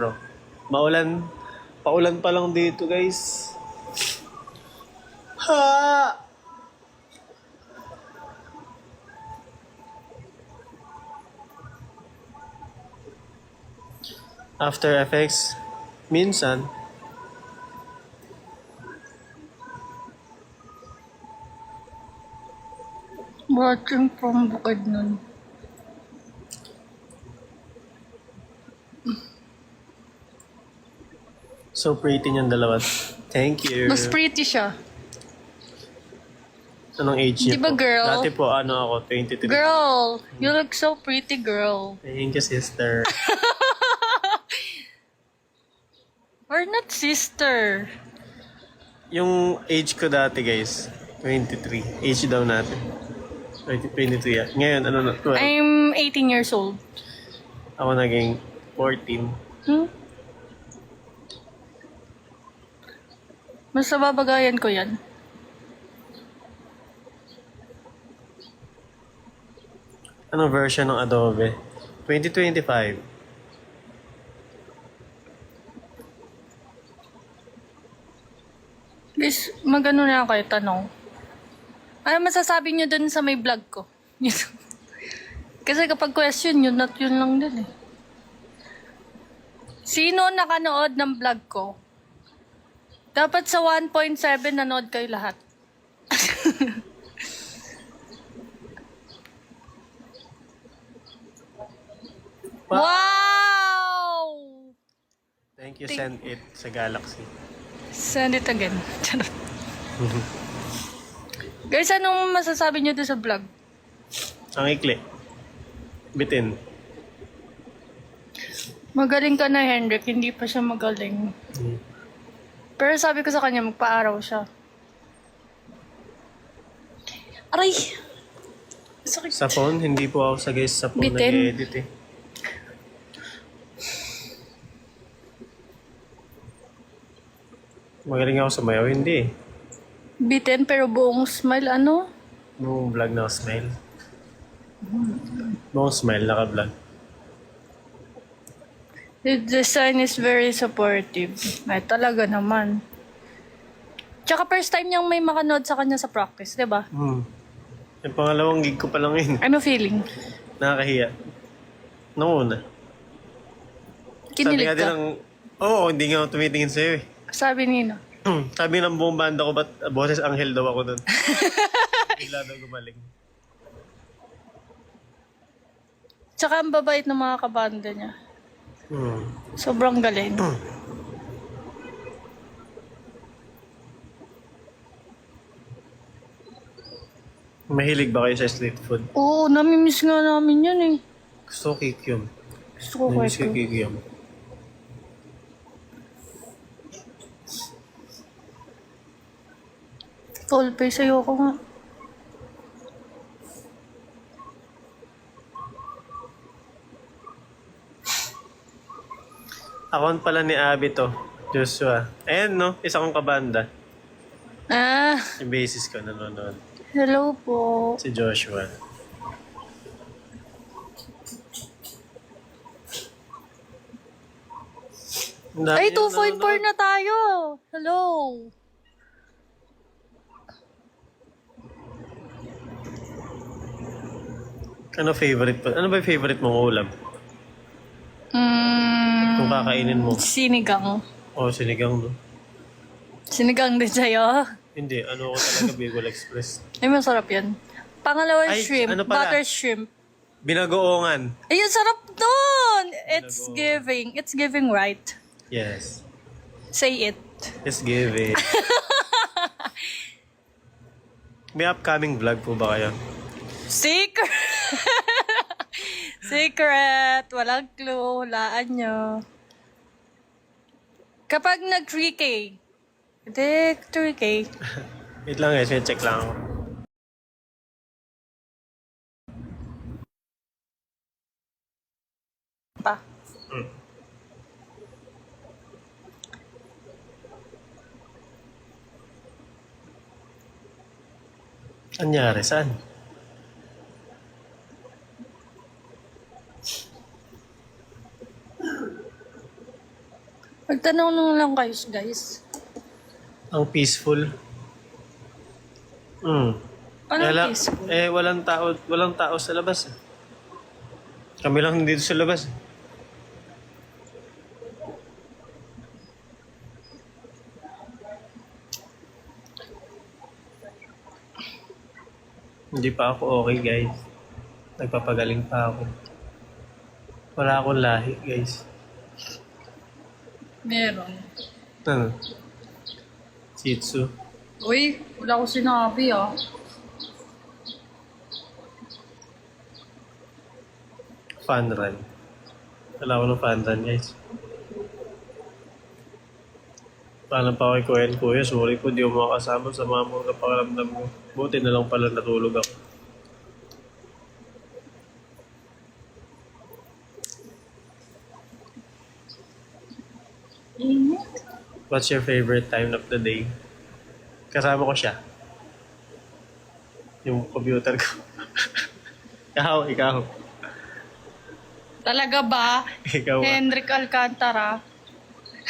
Pro. Paulan pa lang dito, guys. Ha! After Effects, minsan. Watching from Bukidnon. So pretty niyang dalawa. Thank you. Mas pretty siya. Anong age niya Di ba, po? girl? Dati po, ako, 23. Girl, you look so pretty, girl. Thank you, sister. We're not sister. Yung age ko dati, guys, 23. Age daw natin. 23 yan. Ngayon, ano na, 12. I'm 18 years old. Ako naging 14. Mas nababagayan ko yan. Anong version ng Adobe? 2025. Guys, magano na kayo tanong. Ano masasabi nyo dun sa may vlog ko? Kasi kapag question yun, not yun lang din eh. Sino nakanood ng vlog ko? Dapat sa 1.7 nanood kayo lahat. Wow! Thank you, send it sa Galaxy. Send it again. Charot. Guys, anong masasabi nyo doon sa vlog? Ang ikli. Bitin. Magaling ka na, Hendrik. Hindi pa siya magaling. Pero sabi ko sa kanya, magpa-araw siya. Aray! Sakit. Sa phone, hindi po ako sa phone Bitin. nag-edit eh. Magaling ako sa mayaw, hindi eh. Bitin pero buong smile, ano? Buong vlog na smile. Buong smile, naka-vlog. The design is very supportive. Ay, talaga naman. Tsaka first time niyang may makanood sa kanya sa practice, di ba? Yung pangalawang gig ko pa lang yun. Ano feeling? Nakakahiya. Noong una. Kinilig Sabi nga din ka? ng... Oo, hindi nga ako tumitingin sa'yo eh. Sabi Nino. Sabi ng buong banda ko, ba't boses Angel daw ako doon? Bigla daw gumaling. Tsaka ang babait ng mga kabanda niya. Sobrang galing. Mahilig ba kayo sa street food? Oo, namimiss nga namin yan eh. Gusto ko kikium. Gusto ko Namiss ko kwento. kikium. Tall face, ayoko nga. Account pala ni Abby to. Joshua. Ayan no, isa kong kabanda. Ah, Yung basis ko nanonood. hello po. Si Joshua. Ang dami Ay, niyang 2.4 nanonood. na tayo. Hello. Ano favorite pa? Ano ba yung favorite mong ulam? Kung kakainin mo. Sinigang. O, sinigang no? Sinigang din sa'yo. Hindi, ano ko talaga Bicol Express. Ay, masarap yan. Pangalawa Ay, shrimp. ano pala? Butter shrimp. Binagoongan. Ay, ang sarap nun! It's Binagoong. giving. It's giving right. Yes. Say it. Let's give it. May upcoming vlog po ba kayo? Secret! Secret! Walang clue. Hulaan nyo. Kapag nag 3K. Hindi, 3K. Wait lang guys, may check lang ako. Pa. Anyari, saan? Magtanong lang kayo, guys. Ang peaceful. Anong peaceful? Walang tao sa labas. Kami lang dito sa labas. Hindi pa ako okay, guys. Nagpapagaling pa ako. Wala akong lahi, guys. Meron. Ano? Shih Tzu. Uy, wala ko sinabi ah. Fun run. Wala ako ng fun run, guys. Paano pa kay kuya? Sorry po, di ako makakasama sa mga mga kapakaramdam ko. Buti na lang pala natulog ako. What's your favorite time of the day? Kasama ko siya. Yung computer ko. Ikaw. Talaga ba? Ikaw ba? Henrik Alcantara.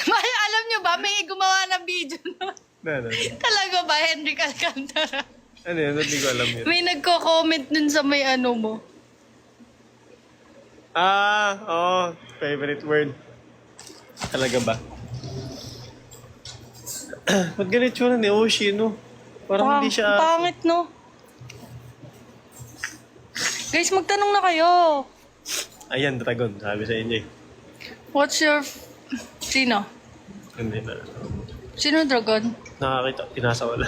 May alam nyo ba, may gumawa ng video na. Ano? Talaga ba, Henrik Alcantara? Ano yun? Hindi ko alam yun. May nagko-comment dun sa may ano mo. Favorite word. Talaga ba? Ba't ganito yun ni Oshi, no? Parang hindi siya... Pangit, no? Guys, magtanong na kayo. Ayan, dragon. Sabi sa inyo eh. What's your... Sino? Hindi na. Sino dragon? Nakakita. Pinasa wala.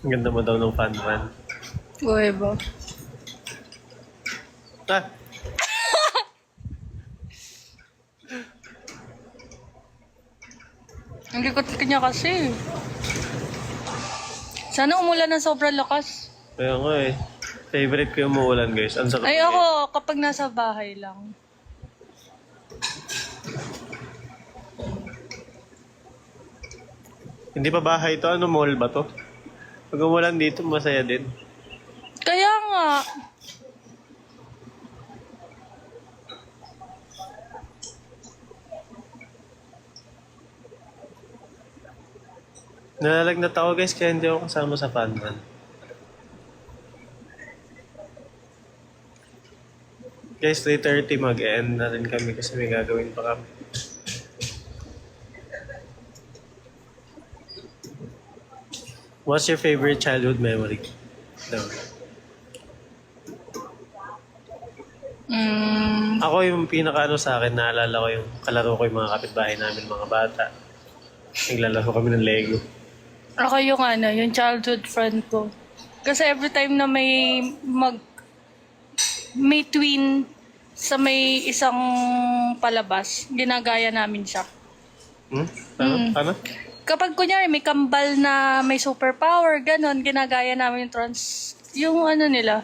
Ang ganda mo daw ng fan run. Uy ba? Ah! Ang likot kanya kasi. Sana umulan ng sobrang lakas. Kaya nga eh. Favorite ko yung muulan, guys. Ang sakit. Ay ako, kapag nasa bahay lang. Hindi pa bahay to. Ano mall ba to? Pag umulan dito, masaya din. Kaya nga. Nalalagnat ako, guys, kaya hindi ako kasama sa fan run. Guys, 3:30 mag-end na rin kami kasi may gagawin pa kami. What's your favorite childhood memory? No. Ako yung pinaka sa akin, naalala ko yung kalaro ko yung mga kapitbahay namin, mga bata. Naglalaro kami ng Lego. Ako yung yung childhood friend ko. Kasi every time na may twin sa may isang palabas, ginagaya namin siya. Ano? Kapag kunyari may kambal na may superpower, ganon, ginagaya namin yung nila.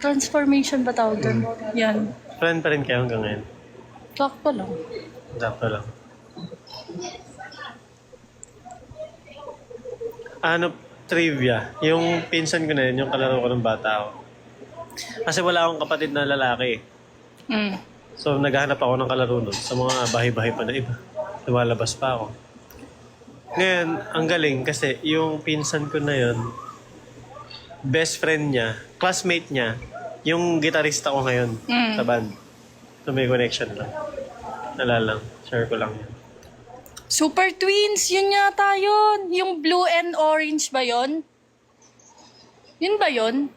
Transformation ba tawag doon? Yan. Friend pa rin kayo hanggang ngayon. Sakto lang. Sakto lang. Ano, trivia. Yung pinsan ko na yun, yung kalaro ko ng bata ako. Kasi wala akong kapatid na lalaki. So, naghahanap ako ng kalaro nun sa mga bahay-bahay pa na iba. Lumalabas pa ako. Ngayon, ang galing kasi yung pinsan ko na yun, best friend niya, classmate niya, yung gitarista ko ngayon sa band. So, may connection lang. Nalala lang. Share ko lang yun. Super Twins, yun yata yun. Yung blue and orange ba yun? Yun ba yun?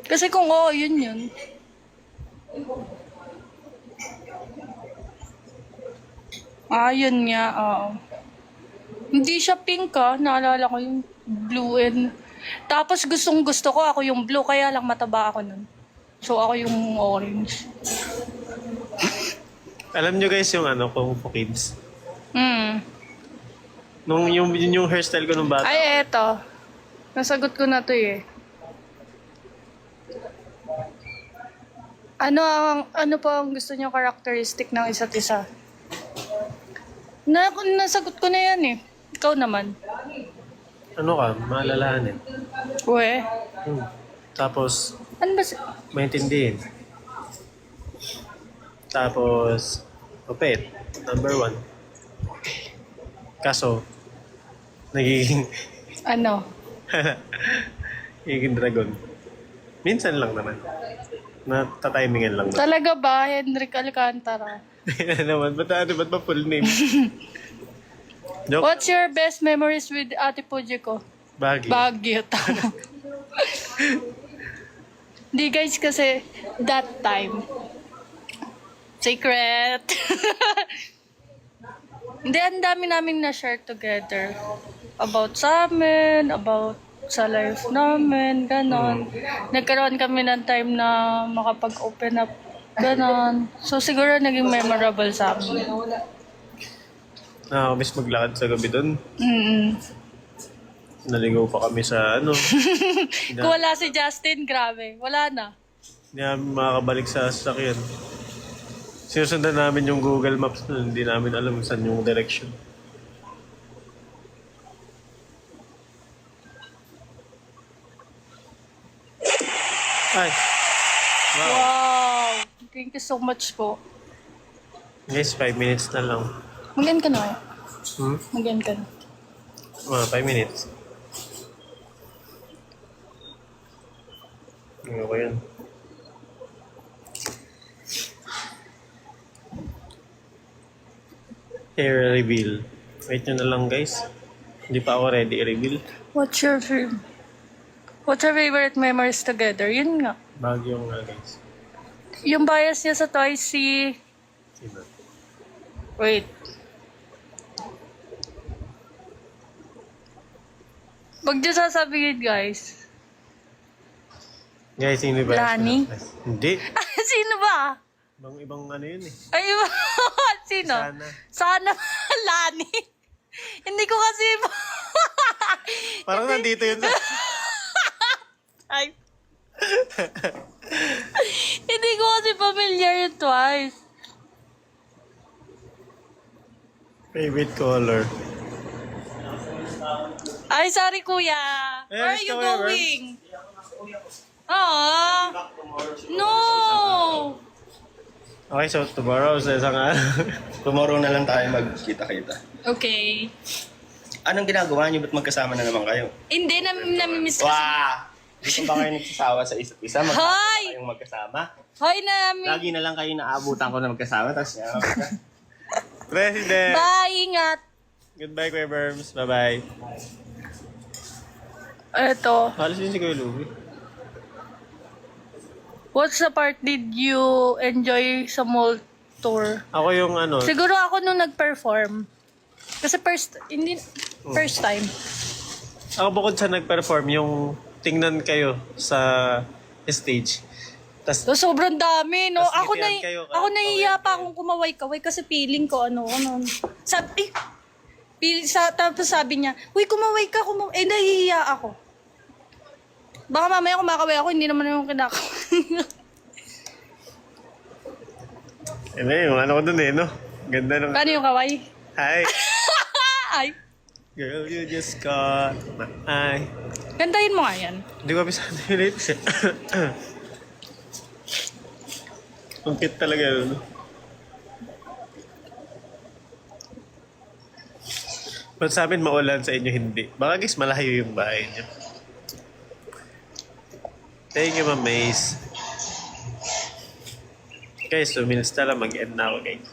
Kasi kung oo, yun. Yun nga, oo. Hindi siya pink naalala ko yung blue and... Tapos gustong gusto ko ako yung blue, kaya lang mataba ako nun. So ako yung orange. Alam nyo guys yung Kung Fu Kids? Nung yung hairstyle ko nung bata. Ay, eto. Nasagot ko na to eh. Ano pa ang gusto niyo characteristic ng isa't isa? Nasagot ko na yan eh. Ikaw naman. ano ka, maalalahanin. We. Tapos, Ano ba? maintindihin. Tapos, opet. Number 1. Kaso, nagiging, Ano? nagiging dragon. Minsan lang naman. Natatimingan lang naman. Talaga ba, Henrik Alcantara? Yan naman, ba't ba full name? Joke. What's your best memories with Ate Pujiko? Bagay. Baguio, tama. Di guys, kasi that time. Secret. Hindi, ang dami namin na-share together. About sa amin, about sa life namin, ganon. Nagkaroon kami ng time na makapag-open up, ganon. So, siguro naging memorable sa amin. Nakakamiss maglakad sa gabi doon. Naligaw pa kami sa ano. Kung wala si Justin, grabe. Wala na. Hindi namin makakabalik sa sasakyan. Sinusundan namin yung Google Maps na hindi namin alam saan yung direction. Ay! Wow! Wow! Thank you so much po. Guys, 5 minutes na lang. Mag-end ka na. Hmm? Mag-end ka na. 5 minutes. Ano ko yan? Hair reveal. Wait nyo na lang guys. Hindi pa ako ready i-reveal. What's your favorite memories together? Yun nga. Bagyo nga guys. Yung bias niya sa Toy si... Sino? Wait. Wag niyo sasabihin, guys. Guys, sino ba? Lani? Hindi. Sino ba? Ibang ano yun eh. Ay, iba. Sino? Sana. Sana. Lani. Hindi ko kasi... Parang nandito yun. Ay. Hindi ko kasi familiar yung Twice. Favorite color. Ay, sorry, kuya. Where are Yes, you kuya, going? Ah. No. Okay, so tomorrow sa isang Tomorrow na lang tayo magkita-kita. Okay. Anong ginagawa niyo? Ba't magkasama na naman kayo? Hindi, namimiss ko. Wah! Di ba kayo nagsasawa sa isa't isa? Hoy! Magkasama kayong magkasama? Hoy, namin. Lagi na lang kayo naabutan ko na magkasama, tapos President! Bye, ingat. Goodbye, Kuya Berms. Bye-bye. Eto. Halos yun si Kuya Louie. What's the part did you enjoy sa mall tour? Ako yung ano, Siguro ako nung nag-perform. Kasi first time. ako bukod sa nag-perform, yung tingnan kayo sa stage. Tas, So, sobrang dami, no? Tas Ako ngitian kayo, ako nahihiya kaway pa akong kumaway-kaway kasi feeling ko ano. Tapos sabi niya, uy, kumaway ka, eh, nahihiya ako. Baka mamaya kumakaway ako, hindi naman yung kinakaway. ano yung ano ko dun eh, no? Ganda ng... Paano yung kaway? Hi! Ay, Girl, you just got my eye. kantahin mo nga yan. Hindi ko abisado yung lyrics eh. Ang cute talaga yun. Ba't sa amin maulan, sa inyo hindi? Baka guys, malayo yung bahay niyo. Thank you, Ma'am Maze. Guys, 2 minutes na lang. Mag-end na ako, guys.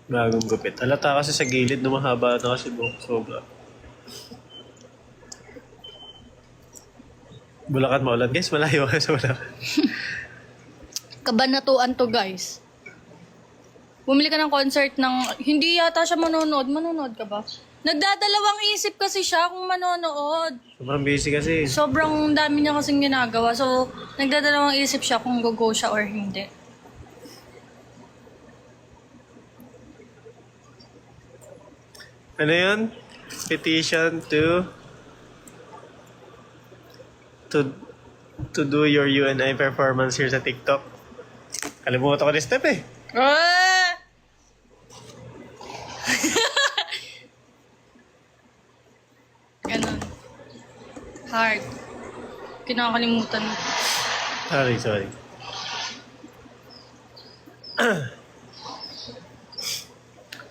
Bagong gupit. Halata kasi sa gilid na mahaba na kasi buhok. Sobra. Bulacan maulan. Guys, malayo kasi sa Bulacan. Kabanatuan to, guys. Bumili ka ng concert ng... Hindi yata siya manonood. Manonood ka ba? Nagdadalawang isip kasi siya kung manonood. Sobrang busy kasi. Sobrang dami niya kasing ginagawa. So, nagdadalawang isip siya kung go siya or hindi. Ano yun? Petition to do your UNI performance here sa TikTok. Kalimutan ko na step eh. Ah! Heart. Kinakalimutan mo. Sorry.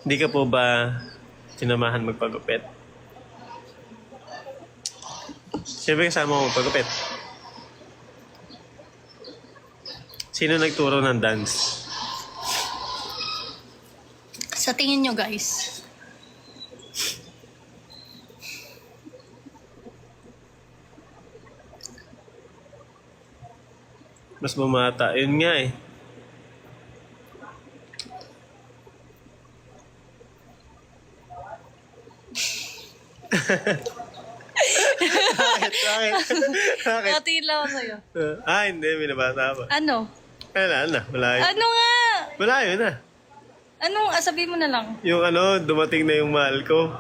Hindi ka po ba sinamahan magpagupit? Siyempre kasama mo magpagupit. Sino nagturo ng dance? Sa tingin nyo, guys. Mas bumata. Yun nga eh. Bakit? Katiin lang ako sa'yo. Hindi. Binabasa pa. Ano? Wala na. Malayo. Ano nga? Malayo na. Anong, sabihin mo na lang. Yung dumating na yung mahal ko.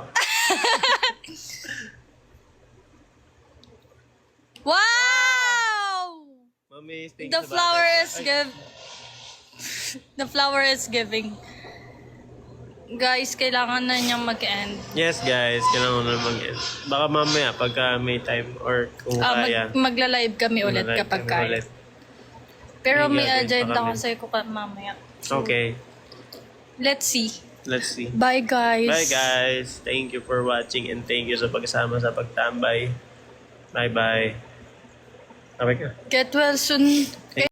Wow! Mami, thank The you sa flower bata. is The flower is giving. Guys, kailangan na niyang mag-end. Yes, guys. Kailangan ko na mag-end. Baka mamaya, pagka may time or kung kaya. Magla-live kami ulit mag-live kapag kami kaya. ulit. Pero May may gagawin pa agenda kami. kasi ko mamaya. Okay. Let's see. Let's see. Bye, guys. Bye, guys. Thank you for watching and thank you sa pagsama sa pagtambay. Bye-bye. Bye ka. Get well soon.